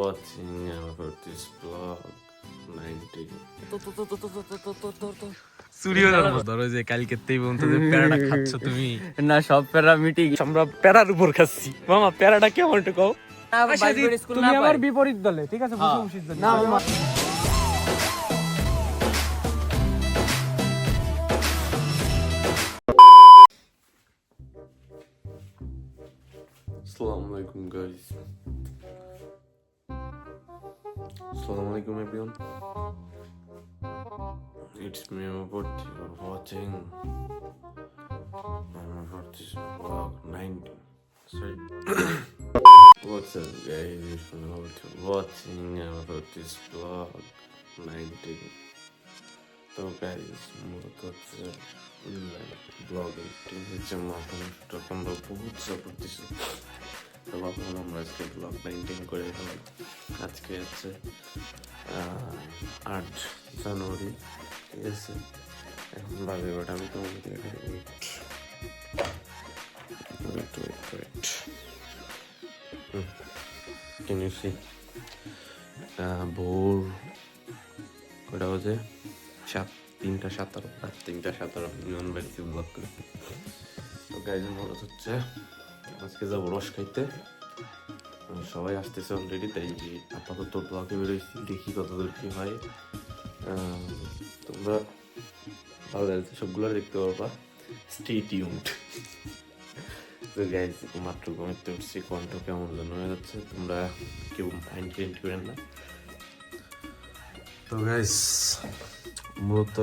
watching about this vlog 90 ধরো যে কালকে প্যারাটা খাচ্ছ তুমি না সব প্যারা মিটি আমরা প্যারার উপর খাচ্ছি মামা প্যারাটা কেমন একটু কও তুমি আমার বিপরীত দলে ঠিক আছে না মামা Assalamu alaikum guys. Assalamu alaikum everyone. It's me about watching about this vlog 90. Sorry. What's up guys? It's me about watching about this vlog 90. So guys, মূলত হচ্ছে ব্লগিং ঠিক হচ্ছে আমরা বহুত সাপোর্ট দিচ্ছি তো ভাবলাম আমরা আজকে ব্লগ মেনটেন করে এলাম আজকে হচ্ছে 8 জানুয়ারি ঠিক আছে এখন বাজে ওটা আমি তোমাকে দেখাই ওয়েট ক্যান ইউ সি ভোর কটা বাজে 3:17 নিয়ন বাড়িতে ব্লগ করে তো গাইজ মূলত হচ্ছে আজকে যাবো রস খাইতে সবাই আসতেছে অলরেডি তাই আপাতত ব্লগে বেরোইছি দেখি কতদূর কি হয় তোমরা ভালো লাগছে সবগুলো দেখতে পারবা স্টে টিউনড তো গাইজ মাত্র ঘুমাতে উঠছি কণ্ঠ কেমন যেন হয়ে যাচ্ছে তোমরা কেউ মাইন্ড করেন না তো গাইজ মূলত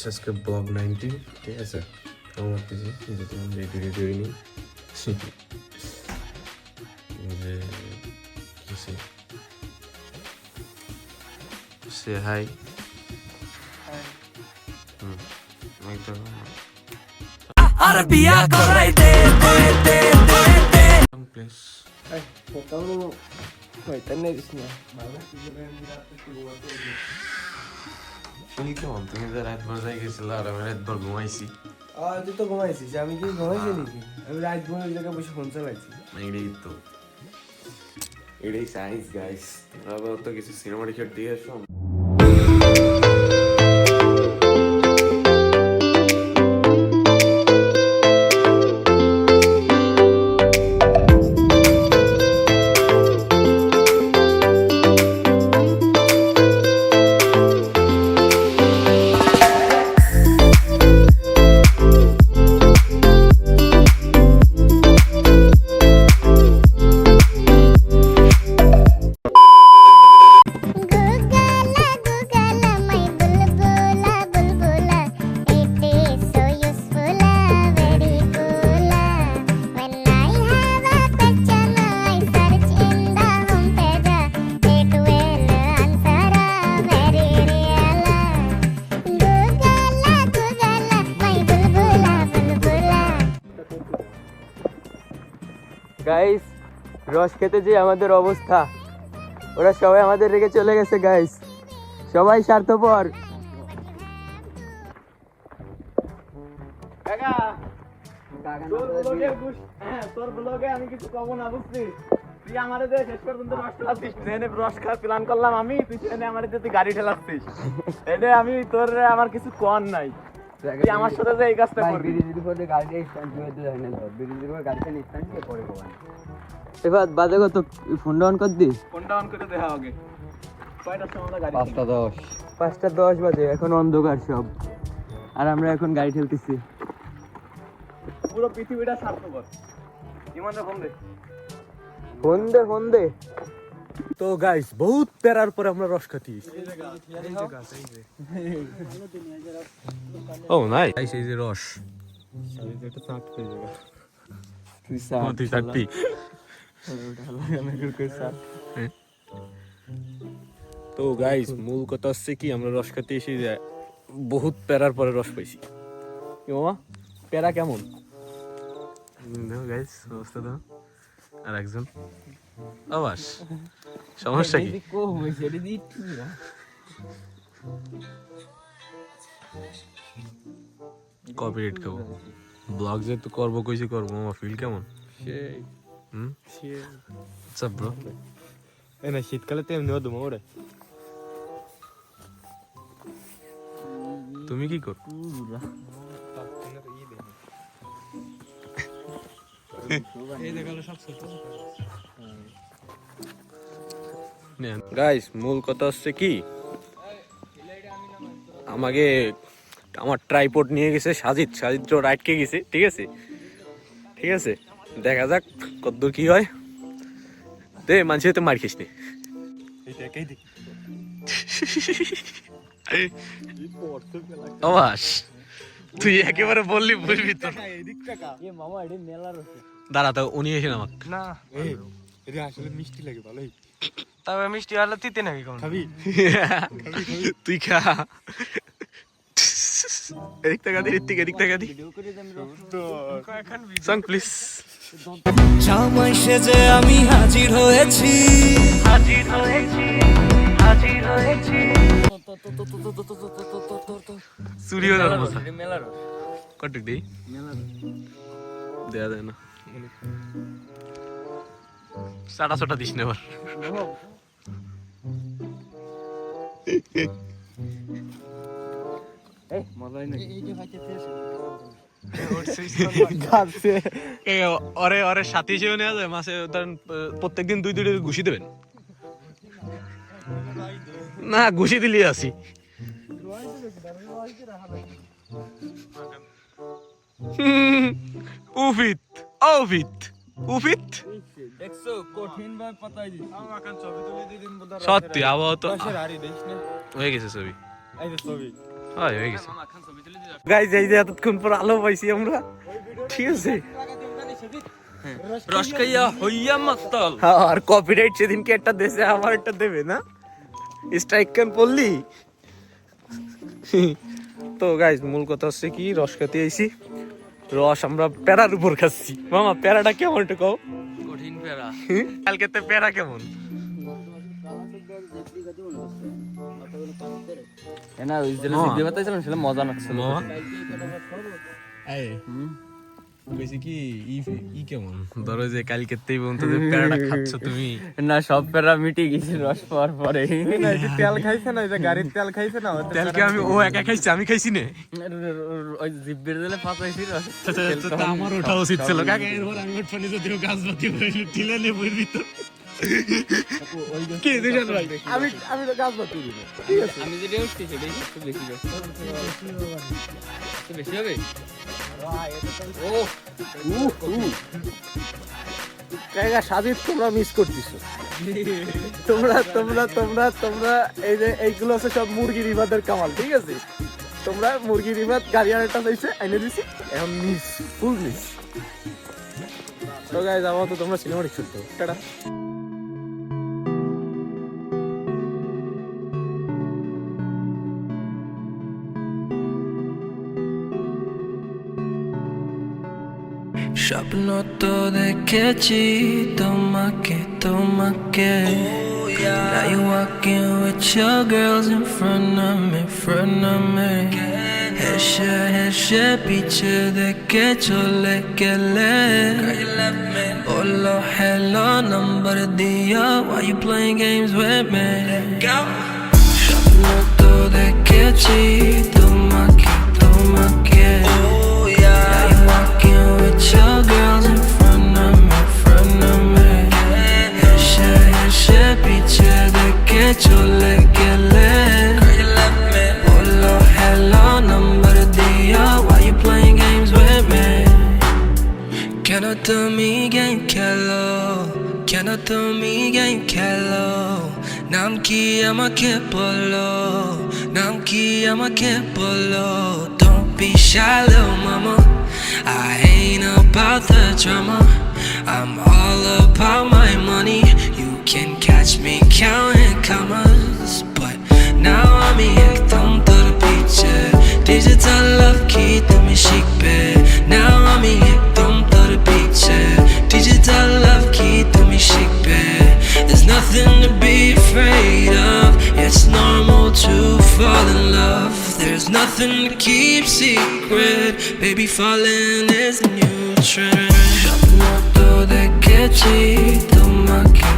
আজকে ব্লগ 90 ঠিক আছে কেমন লাগতেছি যদি আমি রেডি হইনি যে সে হাই Arabia correte প্লিজ শুনি কেমন তুমি যে রাত ভর যাই গেছিল আর আমি রাত ভর ঘুমাইছি তুই তো ঘুমাইছিস আমি কি ঘুমাইছি নাকি আমি রাত ঘুমাই জায়গায় বসে ফোন চালাইছি এটাই সাইন্স গাইস আবার তো কিছু সিনেমা টিকেট দিয়ে আসো গাইস রস খেতে যে আমাদের অবস্থা ওরা সবাই আমাদের রেখে চলে গেছে গাইস সবাই স্বার্থপর তোর ব্লগে আমি কিছু কব না বুঝলি তুই আমারে দে শেষ পর্যন্ত রস ঠেলাচ্ছিস ট্রেনে রস খাওয়ার প্ল্যান করলাম আমি তুই ট্রেনে আমারে তুই গাড়ি ঠেলাচ্ছিস এটা আমি তোর আমার কিছু কর নাই তুই আমার সাথে যে এই কাজটা করবি গাড়িটা স্ট্যান্ড করে দিতে হয় না গাড়িটা স্ট্যান্ড দিয়ে পরে কোন এবার বাজে কত ফোনটা অন কর দিস ফোনটা অন করে দে আগে কয়টার সময় গাড়ি 5:10 বাজে এখন অন্ধকার সব আর আমরা এখন গাড়ি ঠেলতেছি পুরো পৃথিবীটা স্বার্থপর ইমানটা ফোন দে তো গাইস বহুত প্যারার পরে আমরা রস খাতি ও নাই এই যে রস এটা চাট পেয়ে যাবে তুই চাটবি তো গাইস মূল কথা হচ্ছে কি আমরা রস খেতে এসে বহুত প্যারার পরে রস পাইছি কি মামা প্যারা কেমন দেখো গাইস অবস্থা দাও আর একজন আবাস সমস্যা কি কপিরাইট খাবো ব্লগ যেহেতু করবো কইছি করবো মামা ফিল কেমন সেই হুম সেই What's up, bro? এই না শীতকালে তো এমনিও দুমো ওরে তুমি কি কর গাইস মূল কথা হচ্ছে কি আমাকে আমার ট্রাইপড নিয়ে গেছে সাজিদ তো রাইটকে গেছে ঠিক আছে দেখা যাক কতদূর কি হয় দে মানুষের তো মার খাইস নি অবাস তুই একেবারে বললি বুঝবি তো দাঁড়া তো উনি এসে আমাকে না এটা আসলে মিষ্টি লাগে ভালোই তবে মিষ্টি হলে তিতে নাকি কোন খাবি তুই খা এদিক টাকা দি সং প্লিজ জামাই সেজে আমি হাজির হয়েছি চুরিও যার মজা কটুক দেই দেয়া দেয় না সাটা দিস না এবার ওরে সাথী হিসেবে নেওয়া যায় মাসে ধরেন প্রত্যেকদিন 2-2 ঘুষি দেবেন না ঘুষি দিলেই আসি উফিত সত্যি আবহাওয়া তো হয়ে গেছে ছবি হয়ে গেছে গাইজ এই যে এতক্ষণ পর আলো পাইছি আমরা ঠিক আছে রস খাইয়া হইয়া মাতাল আর কপিরাইট সেদিনকে একটা দেশে আমার একটা দেবে না স্ট্রাইক কেন পড়লি তো গাইজ মূল কথা হচ্ছে কি রস খেতে আইছি রস আমরা প্যারার উপর খাচ্ছি মামা প্যারাটা কেমন একটু কও কঠিন পেরা কালকে তো প্যারা কেমন না ওই যে ভিডিও বাতাইছিলাম সেটা মজা লাগছিল বেশি কি ই কেমন ধরো যে কালকে তেই পর্যন্ত যে প্যারাটা খাচ্ছ তুমি না সব পেরা মিটে গেছে রস পাওয়ার পরে তেল খাইছে না এই যে গাড়ির তেল খাইছে না তেলকে আমি ও একা খাইছি আমি খাইছি না ওই জিব্বের দিলে ফাটাইছি রস তা আমার ওঠা উচিত ছিল কাকা এরপর আমি উঠফানি যদিও গাছ বাতি হইল ঠিলে নেবই ভিতর কি দুজন ভাই আমি তো গাছ বাতি দিব আমি যেটা উঠছি সেটাই একটু বেশি বেশি হবে সাজিদ তোমরা মিস করতেছো তোমরা এই যে এইগুলো আছে সব মুরগি রিবাদের কামাল ঠিক আছে তোমরা মুরগি রিবাদ গাড়ি আর একটা চাইছে এনে দিছি এখন মিস ফুল মিস তো গাইস আবার তো তোমরা সিনেমাটিক শুট করো টাটা স্বপ্ন তো দেখেছি তোমাকে Now you walking with your girls in front of me হেসে পিছে দেখে চলে গেলে বলো hello number দিয়া why you playing games with me স্বপ্ন তো দেখেছি তোমাকে your girls in front of me হেসে পিছে দেখে চলে গেলে বলো hello number দিয়া why you playing games with me কেন তুমি গেম খেলো নাম কি আমাকে বলো don't be shy little mama I ain't about the drama I'm all about my money You can catch me counting commas But now I'm ekdom tor piche Digital love ki tumi shikbe Now I'm ekdom tor piche Digital love ki tumi shikbe There's nothing to be afraid of It's normal to fall in love There's nothing to keep secret Baby falling is a new trend স্বপ্ন তো দেখেছি তোমাকে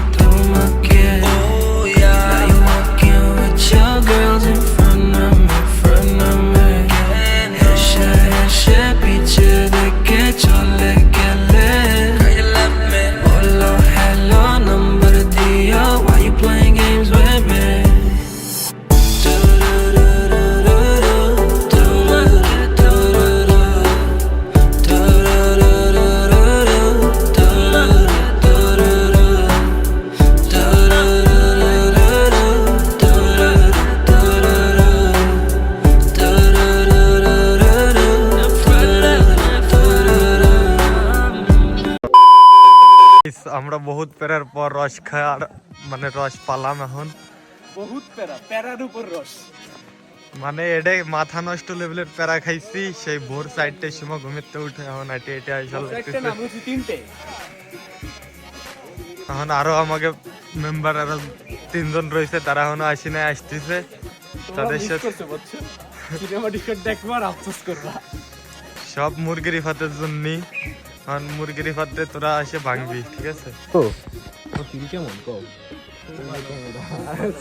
রস খাওয়ার মানে রস পালাম এখন বহুত প্যারার উপর রস। মানে এটা মাথা নষ্ট লেভেলের প্যারা খাইছি সেই ভোর 4টার সময় ঘুমিতে উঠে এখন হেঁটে হেঁটে আইসা লাগতেছে। না বুঝি 3টে। এখন আরো আমাকে মেম্বার আরো 3 জন রয়েছে, তারা এখনো আসি না, আসতেছে তাদের সাথে সিনেমা টিকেট দেখবো আর আফসোস করবা। সব মুরগির ইফাতের জন্যই। এখন মুরগির ইফাতে তোরা এসে ভাঙবি, ঠিক আছে? ফিল কেমন কও?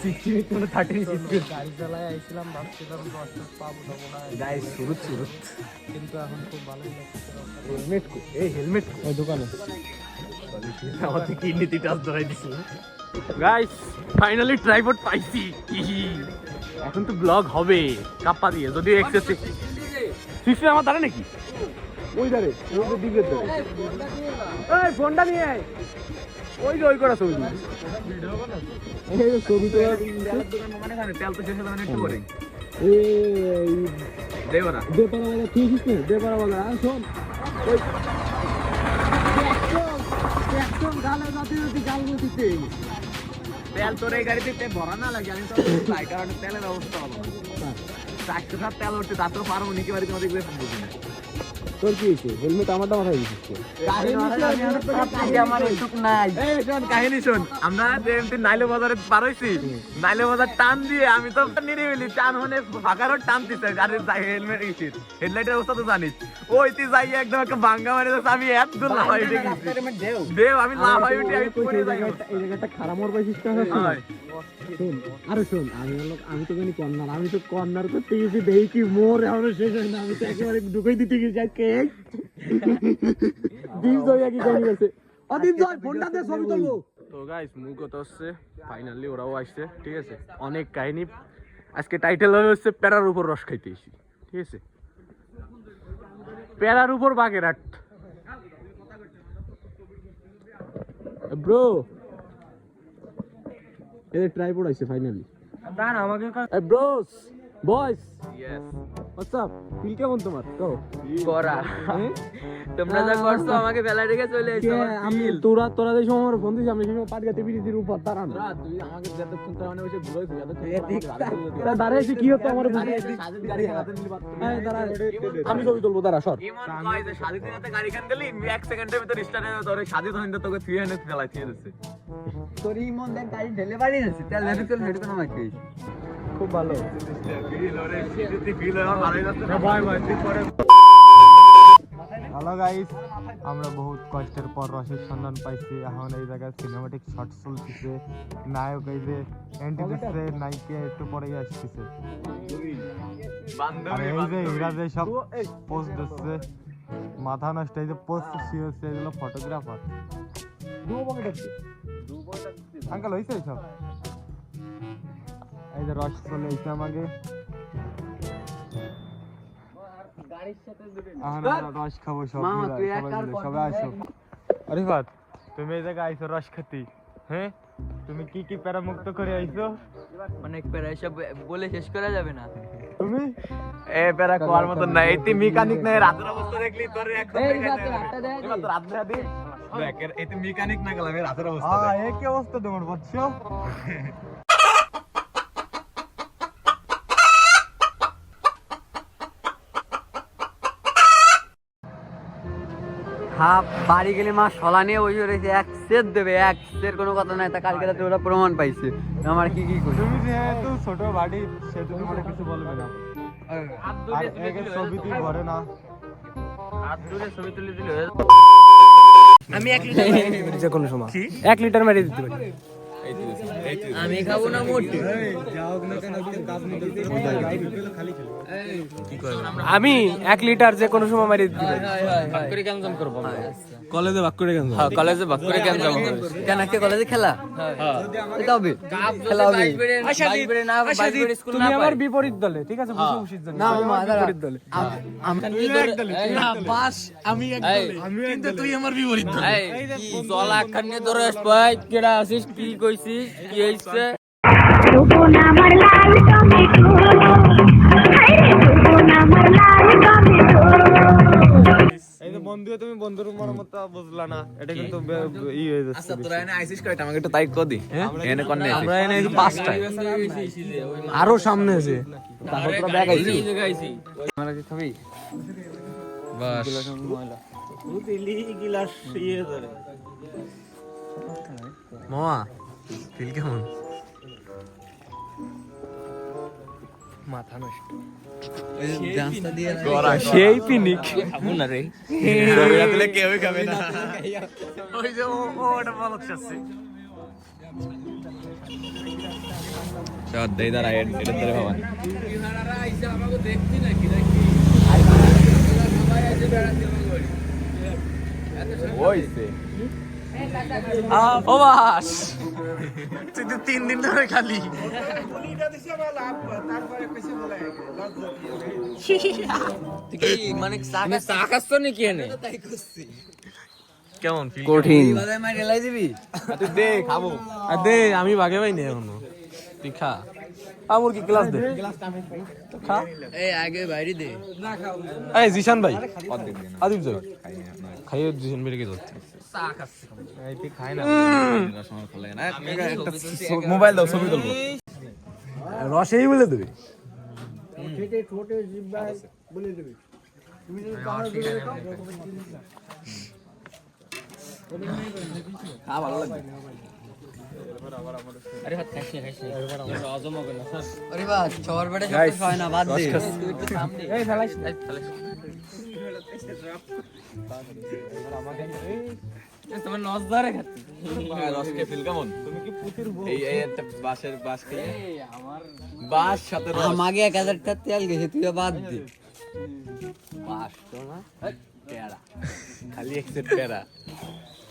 60 মিনিট মানে 30 মিনিট গাড়ি চালায় আইছিলাম, ভাবছিলাম রসটা পাবো না গাইস শুরু কিন্তু এখন খুব ভালোই লাগছে। হেলমেট কো, এই হেলমেট কো ওই দোকানে আমাদের কিডনিতে টাচ ধরাই দিছে। গাইস ফাইনালি ট্রাইপড পাইছি। এখন তো ব্লগ হবে কাপ্পা দিয়ে, যদি এক্সেসিভ সিস্টেম আমার দাঁড়ে নাকি ওই ধারে রোডের দিকে তো। এই ফোনটা নিয়ে আয়, ওই যে ওই করা ছবি এই ছবি তো মানে কানে তেল তো শেষ হবে না একটু করে এই দেবরা দেবরা ঠিক আছে দেবরা বলা আর শোন ওই একদম গালে জাতি গাল দিতে তেল তোর এই গাড়িতে ভরা না লাগে। আমি তো ফ্লাই কারণে তেলের অবস্থা হলো চারশো সাত তেল উঠতে তা তো পারবো নাকি বাড়িতে আমাদের বুঝি না। তোর কি হয়েছে? হেলমেট আমারটা মাথায় দিচ্ছিস। কাহিনী শোন, আমরা নাইলে বাজারে পার হয়েছি, নাইলে বাজার টান দিয়ে আমি তো নিরিবিলি টান মানে ফাঁকা রোড টান দিচ্ছে গাড়ির হেলমেট ইসির হেডলাইটের অবস্থা তো জানিস। ওই তুই যাই একদম একটা ভাঙ্গা মারে যাচ্ছে, আমি এত দূর লাফাই উঠে গেছি। দেব আমি লাফাই উঠে আমি পড়ে যাই। এই জায়গাটা খারাপ মোর পাইছিস না? শোন আরে শোন, আমি তো জানি কর্নার, আমি তো কর্নার করতে গেছি দেখি কি মোর এখনো শেষ হয় না, আমি তো একেবারে ঢুকাই দিতে গেছি আজকে। তো গাইস মূল কথা হচ্ছে ফাইনালি ওরাও আসছে, ঠিক আছে? অনেক কাহিনী আজকে টাইটেল হচ্ছে প্যারার উপর রস খাইতে এসেছি, ঠিক আছে? প্যারার উপর বাগেরহাট ব্রো, এই ট্রাইপড আইছে ফাইনালি। দাঁড়া আমাকে ব্রোস বয়স হোয়াটস আপ, ফিল কেমন তোমার? কও করা তোমরা যা করছো আমাকে বেলা রেখে চলে এসো। আমি তোরা যে সময় আমার ফোন দিছিস আমি সেই সময় পাটগাতে বিরিতির উপর দাঁড়ানো। তুই আমাকে যতক্ষণ তার মানে বসে ঘুরাইছিস যতক্ষণ দাঁড়াইছি কি হতো আমার বুঝি গাড়ি হাতে নিলি বাদ। এই দাঁড়া আমি ছবি তুলবো, দাঁড়া সর। ইমন কই যে সাদিতের হাতে গাড়ি কান দিলি 1 সেকেন্ডের ভিতর স্টার্ট হয়ে তোর সাদিত হইন্দা তোকে 300 ফেলাই দিয়ে দিছে। তোর ইমন দেখ গাড়ি ঢেলে বাড়ি যাচ্ছে, তেল হেঁটে চল হেঁটে কোনো মাইকে খুব ভালো ফিল ওরে সিটি ফিল আমার ভালোই লাগছে না ভাই ভাই ঠিক করে। হ্যালো গাইস, আমরা বহুত কষ্টের পর রসের সন্ধান পাইছি। এখন এই জায়গায় সিনেমাটিক শট চলতেছে, নায়ক এই যে এন্ট্রি দিচ্ছে, নায়িকা একটু পরেই আসতেছে। আর এই যে এরা যে সব পোস্ট দিচ্ছে মাথা নষ্ট, এই যে পোস্ট হচ্ছে এগুলো ফটোগ্রাফার। আঙ্কেল হয়েছে সব, এই যে রস চলে এসে আমাকে রস খাবো সব সবাই আসো। আরিফাত তুমি এই জায়গায় আইছো রস খাতি, হ্যাঁ? তুমি কি কি প্যারা মুক্ত করে আইছো? অনেক প্যারা, সব বলে শেষ করা যাবে না। তুমি এ প্যারা কোয়ার মত না, এতে মেকানিক নাই। রাতের অবস্থা দেখলি তোর একদম রাত দেখা দি দেখ, এতে মেকানিক না গেলাম রাতের অবস্থা। এই কি অবস্থা তোমার বুঝছো? হ্যাঁ বাড়ি গেলে মা সলা নিয়ে বসে রয়েছে, এক সের দেবে, এক সের কোনো কথা নাই। তা কালকে রাতে ওরা প্রমাণ পাইছে আমার কি কি করি। তুমি যেহেতু ছোট বাড়ি সেহেতু তোমার কিছু বলবে না, আর একে ছবি তুই ঘরে না হাত ধরে ছবি তুলে দিলে আমি 1 লিটার যে কোনো সময় 1 লিটার মেরে দিতে পারি। আমি খাবো না মোটে। আমি 1 লিটার যে কোনো সময় মেরে দিতে পারি। ভাগ করে কেন জম করব? কলেজে ভাগ করে কেন? হ্যাঁ কলেজে ভাগ করে কেন জম করব? কেন আজকে কলেজে খেলা? হ্যাঁ এটা হবে, খেলা হবে। বাইরে না বাইরে স্কুল না। তুমি আমার বিপরীত দলে, ঠিক আছে? বুঝে বুঝিস না মামা বিপরীত দলে। আমি এক দলে না বাস, আমি এক দলে, কিন্তু তুই আমার বিপরীত দলে। এই কি জলা খানে ধরে ভাই কেডা আছিস, কি কইছিস, কি হইছে? আমার লাল টমেটো এই যে বন্ধু তুমি বন্ধুর মতো বুঝলা না, এটা কিন্তু ই হয়ে যাচ্ছে। আচ্ছা তোরা এনে আইসিস কয়টা আমাকে একটু তাই কো দি এনে কোন নেই আমরা এনে 5টা আরো সামনে আছে। তারপর তোরা ব্যাগ আইছি আমরা কি খাবি? বাস মামা ফিল কেমন? মাথা নষ্ট। সেই পিনিক খাবো না রে। ছবিটা তুলে কেউই খাবে না ওই যে ওটা ভালো চাচ্ছে। চল দেই দাঁড়া এটা ধরে ভাবা ওইছে ও বাস তুই তো 3 দিন ধরে খালি। মানে চা খাচ্ছ নাকি এনে? কেমন ফিল? কঠিন। তুই দে খাবো দে, আমি ভাগে পাইনি এখনো। তুই খা। আমার কি গ্লাস দে। খা। এই আগে বাইরে দে। এই জিশান ভাই, আদিব যাই খাইয়ে জিশান বেরিয়ে গেল। চা খাচ্ছি। এই তুই খাই না। মোবাইল দাও ছবি তুলবো রসেই বলে দেবে। আরে হাত খাইছ না খাইছ না। অজম হবে না স্যার। আরে বাহ চর বেটা সব হয় না, বাদ দে। তুই একটু সামনে। এই ফেলাইস না, ফেলাইস। তোমার নজ ধরে খাচ্ছি। রসকে ফিল কেমন তুমি কি পুতির বউ? এই একটা বাঁশের বাঁশ খেয়ে বাঁশ সাথে রস আমাকে 1000 টাকা তেল গেছে, তুই বাদ দে। বাস তো না পেয়ারা। খালি এক সেট প্যারা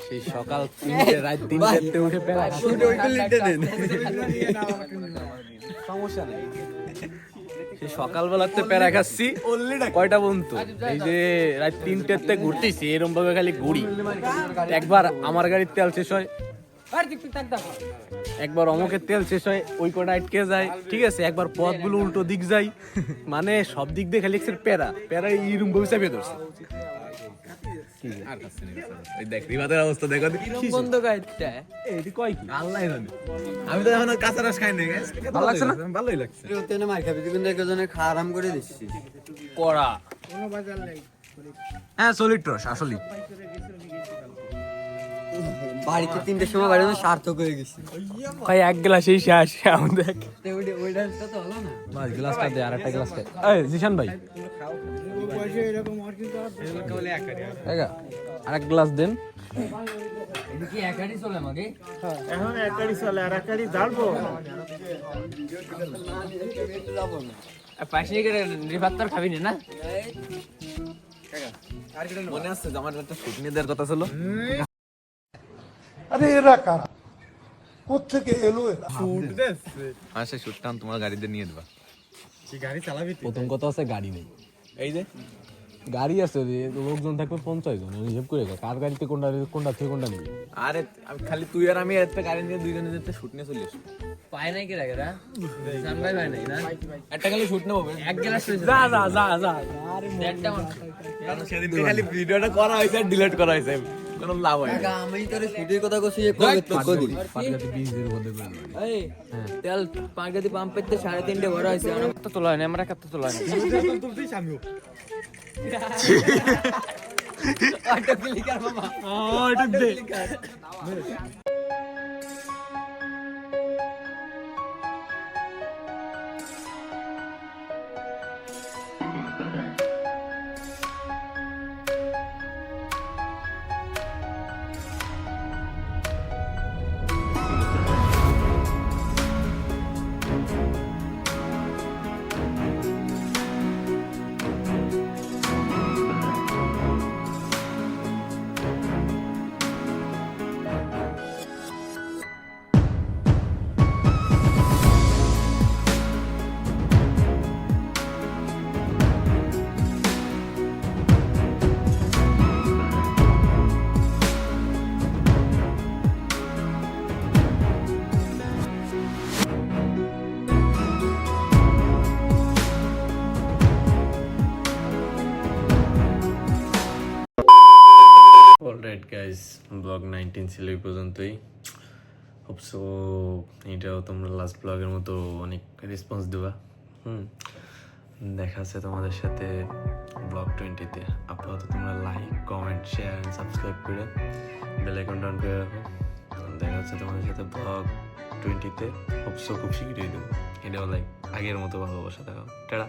সেই সকাল 3টে রাত 3টে উঠে প্যারা সমস্যা নেই। সেই সকালবেলাতে প্যারা খাচ্ছি কয়টা বন্ধু এই যে রাত 3টেতে ঘুরতেছি এরকম ভাবে খালি ঘুরি একবার আমার গাড়ির তেল শেষ হয় একবার অমুকের তেল শেষ হয় ওই কটা আটকে যায় ঠিক আছে একবার পথগুলো উল্টো দিক যায় মানে সব দিক দিয়ে খালি একটা প্যারা প্যারা এইরকম ভাবে চাপিয়ে ধরছে আর খাচ্ছি না এই দেখ রিবাতের অবস্থা দেখো বন্ধ গাইটা এইটি কয় কি আল্লাহ জানে আমি তো এখন কাঁচা রস খাই না ভালো লাগছে না ভালোই লাগছে তুই তেনে মার খাবি, তুই কিন্তু একজনে খাওয়া আরাম করে দিচ্ছিস। কড়া হ্যাঁ সলিড রস আসলে বাড়িতে 3টের সময় বাড়ি সার্থক হয়ে গেছি। ভাই এক গ্লাসেই শেষ। এখন দেখ ওইটা তো হলো না। বাস গ্লাসটা দে, আর একটা গ্লাস দে। এই জিশান ভাই এগা আরেক গ্লাস দেন। কি একাডি চলে আমাকে? এখন একাডি চলে আর একাডি জ্বালবো। পাশে গিয়ে রিফাত্তর খাবি না? মনে আছে যে আমার একটা শুট নিয়ে দেওয়ার কথা ছিল আরে এরা কারা কোত্থেকে এলো এরা আর সেই শুটটা তোমার গাড়িতে নিয়ে দেবা গাড়ি চালাবি? প্রথম কথা আছে গাড়ি নেই, এই যে গাড়ি আছে লোকজন থাকবে 50 জন, হিসেব করে কার গাড়িতে কোনটা থেকে কোনটা নিবি। আরে আমি খালি তুই আর আমি একটা গাড়ি নিয়ে দুইজনে যেতে শুট নিয়ে চলে আসবো পায় নাই কি রাখে রা? সানবাই পায় নাই না? একটা খালি শুট নেবো এক গ্লাস যা যা যা যা। একটা কারণ সেদিন খালি ভিডিওটা করা হয়েছে আর ডিলিট করা হয়েছে কোনো লাভ হয় না আমি তোর ছুটির কথা কইছি যে কবে তো কদি। এই তেল পাঁচগাতি পাম্পেতে 3.5 ভরা হইছে, আমরা কত তোলা হয় না, আমরা কত তোলা হয় না। তুলছিস আমিও। অটো ক্লিকার মামা, এটা দে। 19 ছিল এই পর্যন্তই। হোপসো এটাও তোমরা লাস্ট ব্লগের মতো অনেক রেসপন্স দেবা। দেখা আছে তোমাদের সাথে ব্লগ 20-তে। আপাতত তোমরা like, comment, share and subscribe করে বেল আইকনটা অন করে রাখো। দেখা হচ্ছে তোমাদের সাথে ব্লগ 20-তে। হোপসো খুব শীঘ্রই দেবো। এটাও লাইক আগের মতো ভালোবাসা দেখাও। টাটা।